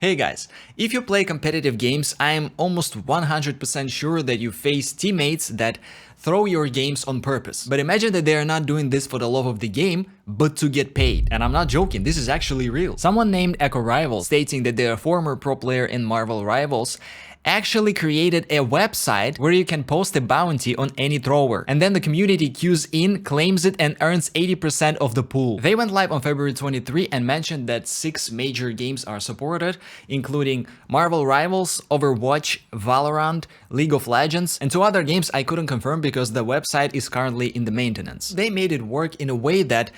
Hey guys, if you play competitive games, I am almost 100% sure that you face teammates that throw your games on purpose. But imagine that they are not doing this for the love of the game, but to get paid. And I'm not joking, this is actually real. Someone named Echo Rival, stating that they're a former pro player in Marvel Rivals, actually created a website where you can post a bounty on any thrower, and then the community queues in, claims it, and earns 80% of the pool. They went live on February 23 and mentioned that 6 major games are supported, including Marvel Rivals, Overwatch, Valorant, League of Legends, and 2 other games I couldn't confirm because the website is currently in the maintenance. They made it work in a way that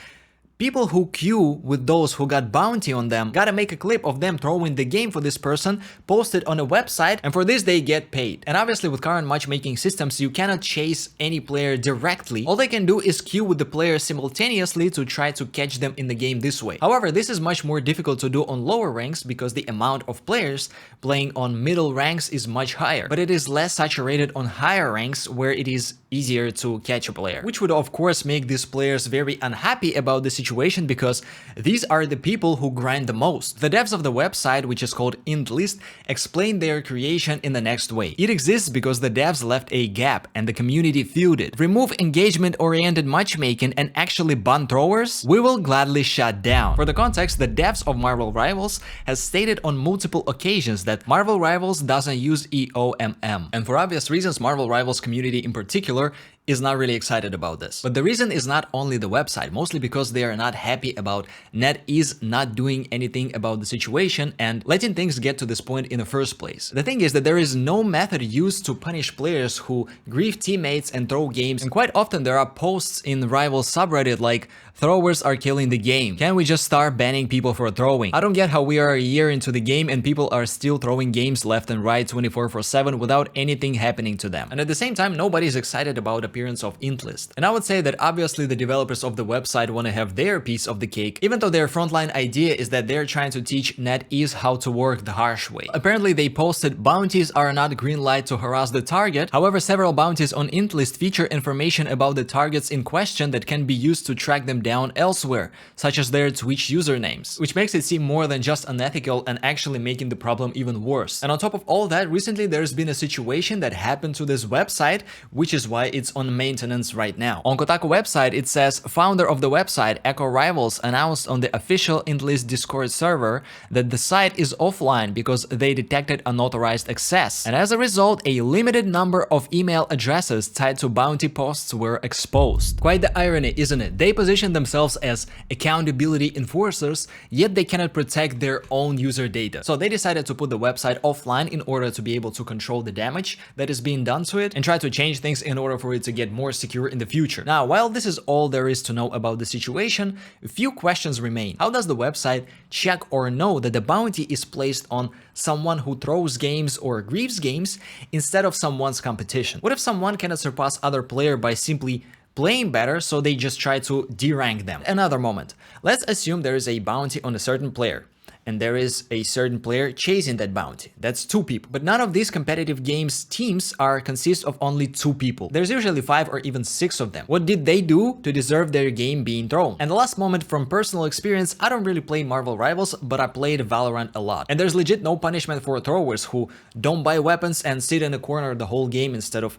people who queue with those who got bounty on them gotta make a clip of them throwing the game for this person, post it on a website, and for this they get paid. And obviously with current matchmaking systems you cannot chase any player directly. All they can do is queue with the player simultaneously to try to catch them in the game this way. However, this is much more difficult to do on lower ranks because the amount of players playing on middle ranks is much higher, but it is less saturated on higher ranks where it is easier to catch a player, which would of course make these players very unhappy about the situation because these are the people who grind the most. The devs of the website, which is called IntList, explain their creation in the next way. It exists because the devs left a gap and the community filled it. Remove engagement-oriented matchmaking and actually ban throwers? We will gladly shut down. For the context, the devs of Marvel Rivals has stated on multiple occasions that Marvel Rivals doesn't use EOMM. And for obvious reasons, Marvel Rivals community in particular is not really excited about this. But the reason is not only the website, mostly because they are not happy about NetEase not doing anything about the situation and letting things get to this point in the first place. The thing is that there is no method used to punish players who grief teammates and throw games, and quite often there are posts in Rival subreddit like, "Throwers are killing the game. Can we just start banning people for throwing? I don't get how we are a year into the game and people are still throwing games left and right 24/7 without anything happening to them." And at the same time, nobody's excited about appearance of IntList. And I would say that obviously the developers of the website want to have their piece of the cake, even though their frontline idea is that they're trying to teach NetEase how to work the harsh way. Apparently they posted bounties are not green light to harass the target. However, several bounties on IntList feature information about the targets in question that can be used to track them down elsewhere, such as their Twitch usernames, which makes it seem more than just unethical and actually making the problem even worse. And on top of all that, recently there's been a situation that happened to this website, which is why it's on maintenance right now. On Kotaku website, it says, founder of the website, Echo Rivals, announced on the official IntList Discord server that the site is offline because they detected unauthorized access. And as a result, a limited number of email addresses tied to bounty posts were exposed. Quite the irony, isn't it? They position themselves as accountability enforcers, yet they cannot protect their own user data. So they decided to put the website offline in order to be able to control the damage that is being done to it and try to change things in order for it to get more secure in the future. Now, while this is all there is to know about the situation, a few questions remain. How does the website check or know that the bounty is placed on someone who throws games or grieves games instead of someone's competition? What if someone cannot surpass other player by simply playing better, so they just try to derank them? Another moment. Let's assume there is a bounty on a certain player, and there is a certain player chasing that bounty. That's 2 people. But none of these competitive games teams consist of only 2 people. There's usually 5 or even 6 of them. What did they do to deserve their game being thrown? And the last moment, from personal experience, I don't really play Marvel Rivals, but I played Valorant a lot. And there's legit no punishment for throwers who don't buy weapons and sit in a corner the whole game instead of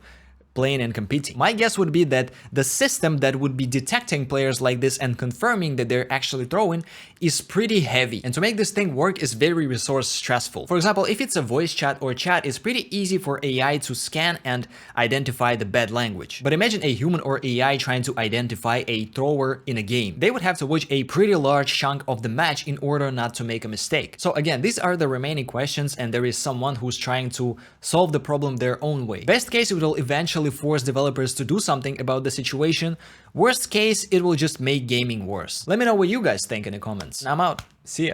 playing and competing. My guess would be that the system that would be detecting players like this and confirming that they're actually throwing is pretty heavy. And to make this thing work is very resource stressful. For example, if it's a voice chat or chat, it's pretty easy for AI to scan and identify the bad language. But imagine a human or AI trying to identify a thrower in a game. They would have to watch a pretty large chunk of the match in order not to make a mistake. So again, these are the remaining questions, and there is someone who's trying to solve the problem their own way. Best case, it will eventually force developers to do something about the situation. Worst case, it will just make gaming worse. Let me know what you guys think in the comments. I'm out. See ya.